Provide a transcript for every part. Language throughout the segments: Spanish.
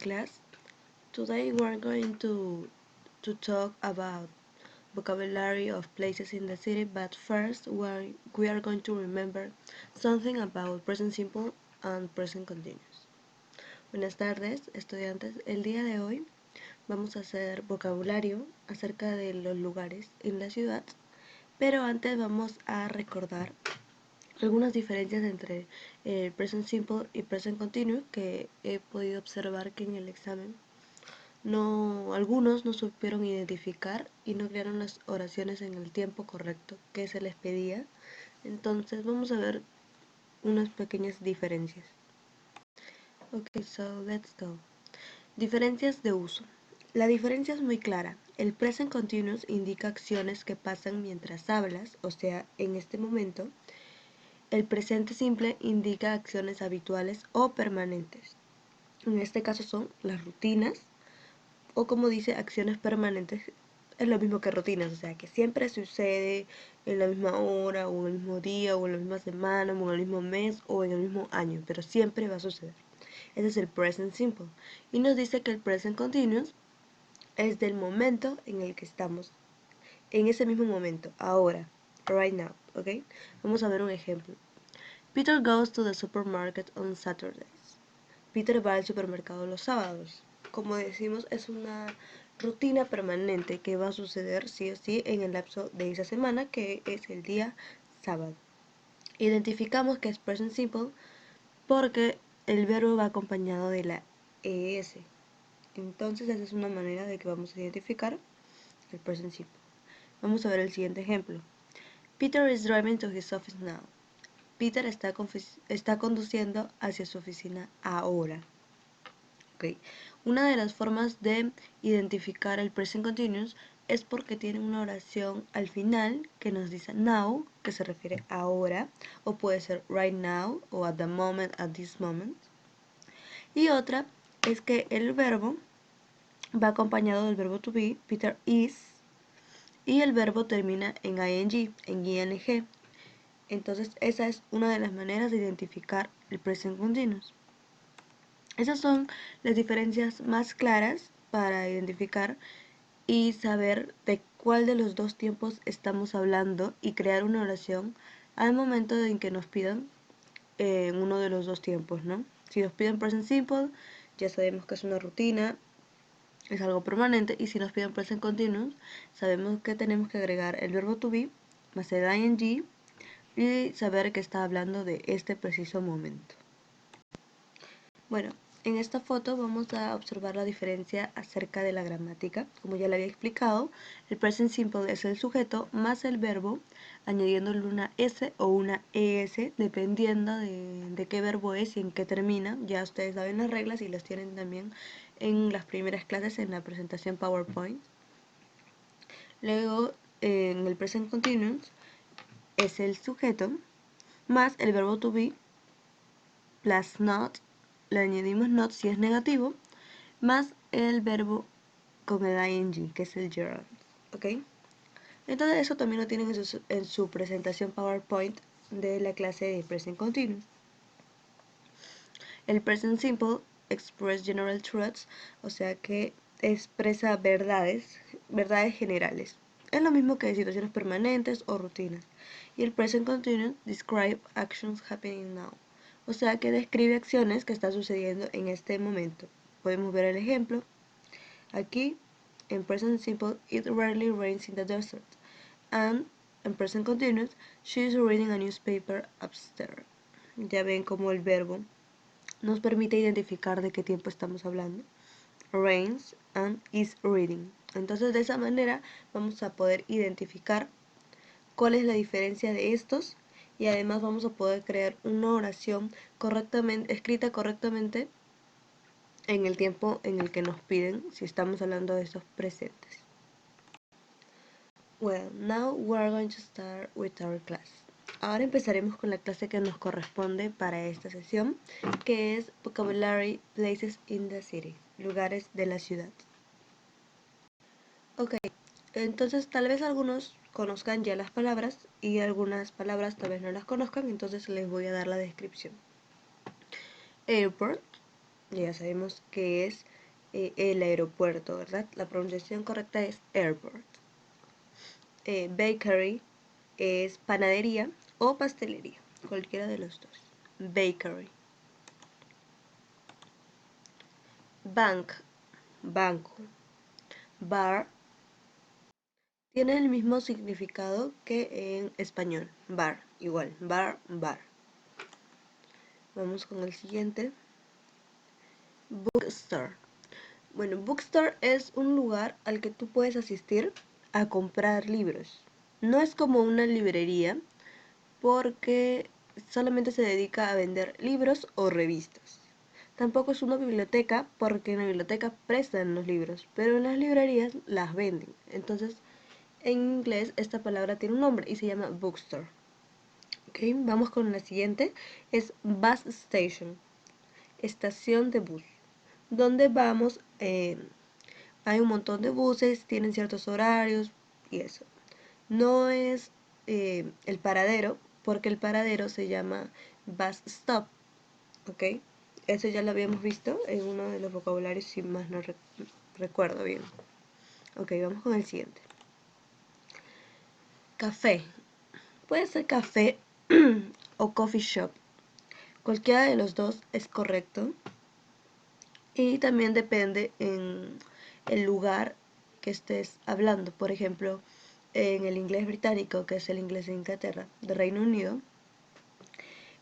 class. Today we're going to talk about vocabulary of places in the city, but first we are going to remember something about present simple and present continuous. Buenas tardes, estudiantes. El día de hoy vamos a hacer vocabulario acerca de los lugares en la ciudad, pero antes vamos a recordar algunas diferencias entre present simple y present continuous que he podido observar que en el examen algunos no supieron identificar y no crearon las oraciones en el tiempo correcto que se les pedía. Entonces vamos a ver unas pequeñas diferencias. Ok, so let's go. Diferencias de uso. La diferencia es muy clara. El present continuous indica acciones que pasan mientras hablas, o sea, en este momento. El presente simple indica acciones habituales o permanentes. En este caso son las rutinas, o como dice, acciones permanentes. Es lo mismo que rutinas, o sea, que siempre sucede en la misma hora, o en el mismo día, o en la misma semana, o en el mismo mes, o en el mismo año, pero siempre va a suceder. Ese es el present simple. Y nos dice que el present continuous es del momento en el que estamos, en ese mismo momento, ahora, right now, ¿ok? Vamos a ver un ejemplo. Peter goes to the supermarket on Saturdays. Peter va al supermercado los sábados. Como decimos, es una rutina permanente que va a suceder sí o sí en el lapso de esa semana, que es el día sábado. Identificamos que es present simple porque el verbo va acompañado de la ES. Entonces esa es una manera de que vamos a identificar el present simple. Vamos a ver el siguiente ejemplo. Peter is driving to his office now. Peter está conduciendo hacia su oficina ahora. Okay. Una de las formas de identificar el present continuous es porque tiene una oración al final que nos dice now, que se refiere a ahora, o puede ser right now o at the moment, at this moment. Y otra es que el verbo va acompañado del verbo to be, Peter is, y el verbo termina en ing. Entonces esa es una de las maneras de identificar el present continuous. Esas son las diferencias más claras para identificar y saber de cuál de los dos tiempos estamos hablando y crear una oración al momento en que nos pidan uno de los dos tiempos, ¿no? Si nos piden present simple, ya sabemos que es una rutina, es algo permanente, y si nos piden present continuous, sabemos que tenemos que agregar el verbo to be más el ing y saber que está hablando de este preciso momento. Bueno, en esta foto vamos a observar la diferencia acerca de la gramática. Como ya le había explicado, el present simple es el sujeto más el verbo, añadiéndole una S o una ES, dependiendo de qué verbo es y en qué termina. Ya ustedes saben las reglas y las tienen también en las primeras clases en la presentación PowerPoint. Luego, en el present continuous, es el sujeto más el verbo to be plus not, le añadimos not si es negativo, más el verbo con el ing, que es el gerund, ¿ok? Entonces eso también lo tienen en su presentación PowerPoint de la clase de Present Continuous. El Present Simple express general truths, o sea que expresa verdades generales. Es lo mismo que situaciones permanentes o rutinas. Y el Present Continuous describe actions happening now, o sea que describe acciones que están sucediendo en este momento. Podemos ver el ejemplo. Aquí, en present simple, it rarely rains in the desert. And en present continuous, she is reading a newspaper upstairs. Ya ven cómo el verbo nos permite identificar de qué tiempo estamos hablando. Rains and is reading. Entonces de esa manera vamos a poder identificar cuál es la diferencia de estos y además vamos a poder crear una oración escrita correctamente en el tiempo en el que nos piden si estamos hablando de estos presentes. Well, now we are going to start with our class. Ahora empezaremos con la clase que nos corresponde para esta sesión, que es Vocabulary Places in the City, lugares de la ciudad. Ok, entonces tal vez algunos conozcan ya las palabras y algunas palabras tal vez no las conozcan, entonces les voy a dar la descripción. Airport, ya sabemos que es el aeropuerto, ¿verdad? La pronunciación correcta es airport. Bakery es panadería o pastelería, cualquiera de los dos. Bakery. Bank, banco. Bar tiene el mismo significado que en español. Bar, igual. Bar, bar. Vamos con el siguiente. Bookstore. Bueno, bookstore es un lugar al que tú puedes asistir a comprar libros. No es como una librería porque solamente se dedica a vender libros o revistas. Tampoco es una biblioteca porque en la biblioteca prestan los libros, pero en las librerías las venden. Entonces, en inglés esta palabra tiene un nombre y se llama bookstore. Ok, vamos con la siguiente. Es bus station, estación de bus. Donde vamos, hay un montón de buses, tienen ciertos horarios y eso. No es el paradero, porque el paradero se llama bus stop. Ok, eso ya lo habíamos visto en uno de los vocabularios, si más no recuerdo bien. Ok, vamos con el siguiente. Café. Puede ser café o coffee shop. Cualquiera de los dos es correcto. Y también depende en el lugar que estés hablando. Por ejemplo, en el inglés británico, que es el inglés de Inglaterra, de Reino Unido,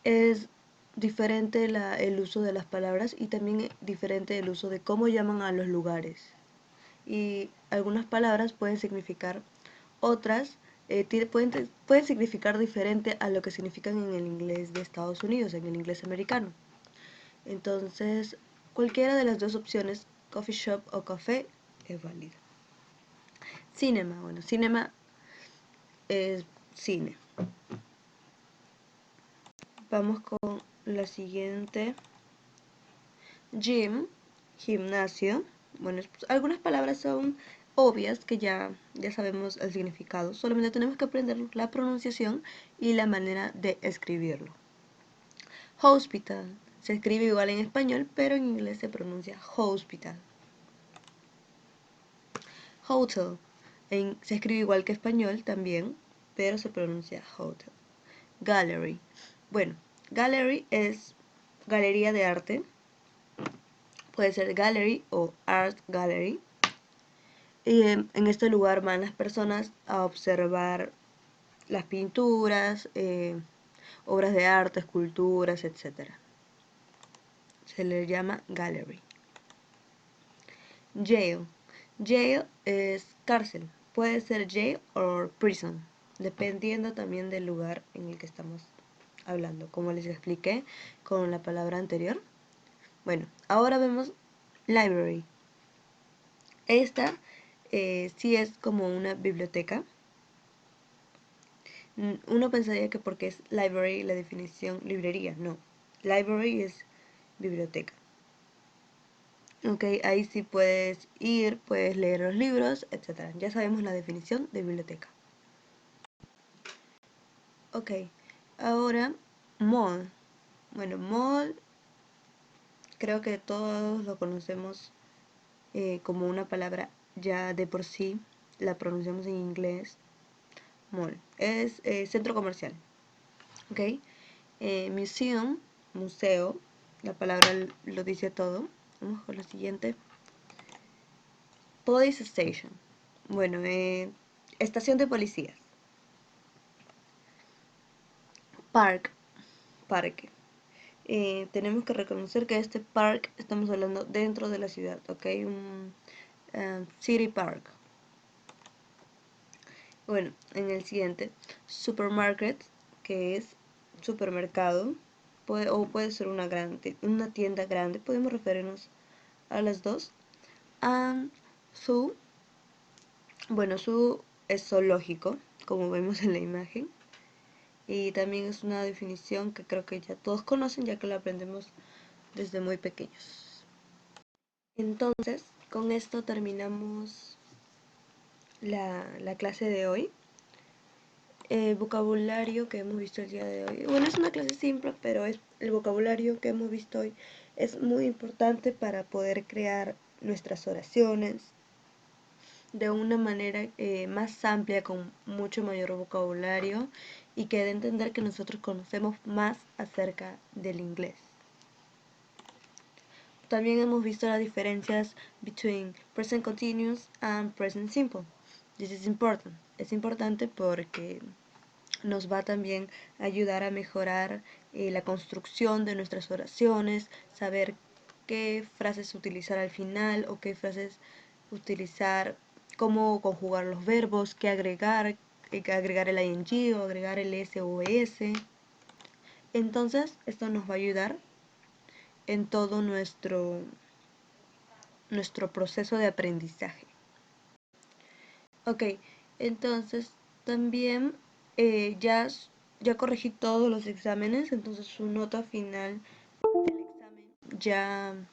es diferente el uso de las palabras y también diferente el uso de cómo llaman a los lugares. Y algunas palabras pueden significar otras, pueden significar diferente a lo que significan en el inglés de Estados Unidos, en el inglés americano. Entonces, cualquiera de las dos opciones, coffee shop o café, es válida. Cinema, bueno, cinema es cine. Vamos con la siguiente. Gym, gimnasio. Bueno, algunas palabras son obvias que ya sabemos el significado. Solamente tenemos que aprender la pronunciación y la manera de escribirlo. Hospital. Se escribe igual en español, pero en inglés se pronuncia hospital. Hotel. Se escribe igual que español también, pero se pronuncia hotel. Gallery. Bueno, gallery es galería de arte. Puede ser gallery o art gallery. Y en este lugar van las personas a observar las pinturas, obras de arte, esculturas, etc. Se le llama gallery. Jail. Jail es cárcel. Puede ser jail o prison, dependiendo también del lugar en el que estamos hablando, como les expliqué con la palabra anterior. Bueno, ahora vemos library. Esta sí es como una biblioteca. Uno pensaría que porque es library la definición librería, no. Library es biblioteca. Ok, ahí sí puedes ir, puedes leer los libros, etc. Ya sabemos la definición de biblioteca. Ok, ahora mall. Bueno, mall creo que todos lo conocemos como una palabra ya de por sí, la pronunciamos en inglés. Mall es centro comercial. Ok, museum, museo, la palabra lo dice todo. Vamos con lo siguiente. Police station. Bueno, estación de policías. Park, parque. Tenemos que reconocer que este park estamos hablando dentro de la ciudad, ¿ok? Un city park. Bueno, en el siguiente, supermarket, que es supermercado, o puede ser una tienda grande, podemos referirnos a las dos. And zoo, bueno, zoo es zoológico, como vemos en la imagen. Y también es una definición que creo que ya todos conocen, ya que la aprendemos desde muy pequeños. Entonces, con esto terminamos la clase de hoy. El vocabulario que hemos visto el día de hoy, bueno, es una clase simple, pero es el vocabulario que hemos visto hoy es muy importante para poder crear nuestras oraciones de una manera más amplia, con mucho mayor vocabulario y que dé a entender que nosotros conocemos más acerca del inglés. También hemos visto las diferencias between present continuous and present simple. This is important. Es importante porque nos va también a ayudar a mejorar la construcción de nuestras oraciones, saber qué frases utilizar al final o qué frases utilizar, cómo conjugar los verbos, qué agregar el ing o agregar el s o es. Entonces, esto nos va a ayudar en todo nuestro proceso de aprendizaje. Ok, entonces también ya corregí todos los exámenes, entonces su nota final del examen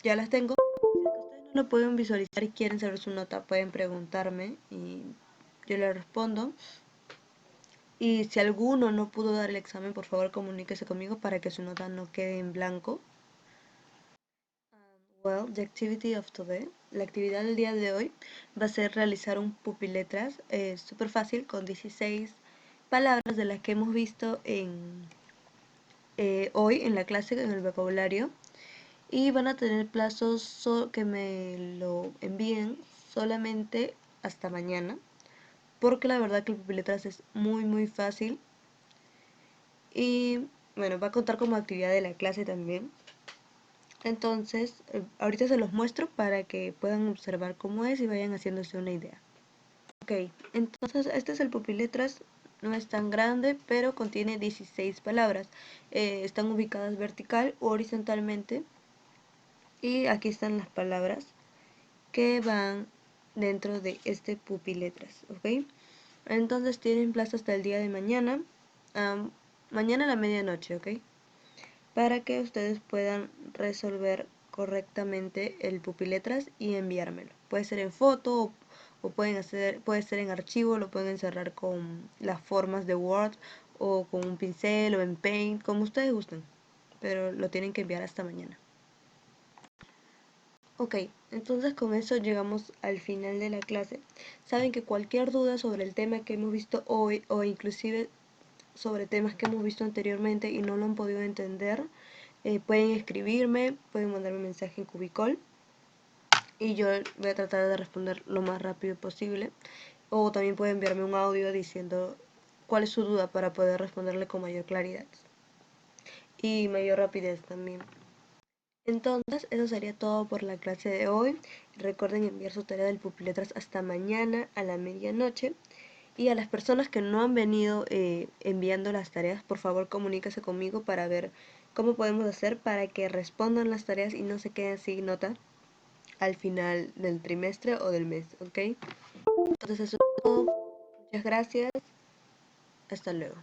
ya las tengo. Si ustedes no lo pueden visualizar y quieren saber su nota, pueden preguntarme y yo les respondo. Y si alguno no pudo dar el examen, por favor comuníquese conmigo para que su nota no quede en blanco. Well, the activity of today, la actividad del día de hoy va a ser realizar un pupiletras súper fácil con 16 palabras de las que hemos visto hoy en la clase, en el vocabulario, y van a tener plazos que me lo envíen solamente hasta mañana, porque la verdad que el pupiletras es muy fácil y bueno, va a contar como actividad de la clase también. Entonces, ahorita se los muestro para que puedan observar cómo es y vayan haciéndose una idea. Ok, entonces este es el pupiletras, no es tan grande, pero contiene 16 palabras. Están ubicadas vertical o horizontalmente. Y aquí están las palabras que van dentro de este pupiletras, ¿ok? Entonces tienen plazo hasta el día de mañana, mañana a la medianoche, ¿ok? Para que ustedes puedan resolver correctamente el pupiletras y enviármelo. Puede ser en foto o puede ser en archivo, lo pueden encerrar con las formas de Word o con un pincel o en Paint, como ustedes gusten, pero lo tienen que enviar hasta mañana. Ok, entonces con eso llegamos al final de la clase. Saben que cualquier duda sobre el tema que hemos visto hoy o inclusive sobre temas que hemos visto anteriormente y no lo han podido entender, pueden escribirme, pueden mandarme un mensaje en Cubicol y yo voy a tratar de responder lo más rápido posible. O también pueden enviarme un audio diciendo cuál es su duda para poder responderle con mayor claridad y mayor rapidez también. Entonces, eso sería todo por la clase de hoy. Recuerden enviar su tarea del pupiletras hasta mañana a la medianoche. Y a las personas que no han venido enviando las tareas, por favor comuníquese conmigo para ver cómo podemos hacer para que respondan las tareas y no se queden sin nota al final del trimestre o del mes, ¿ok? Entonces eso es todo. Muchas gracias. Hasta luego.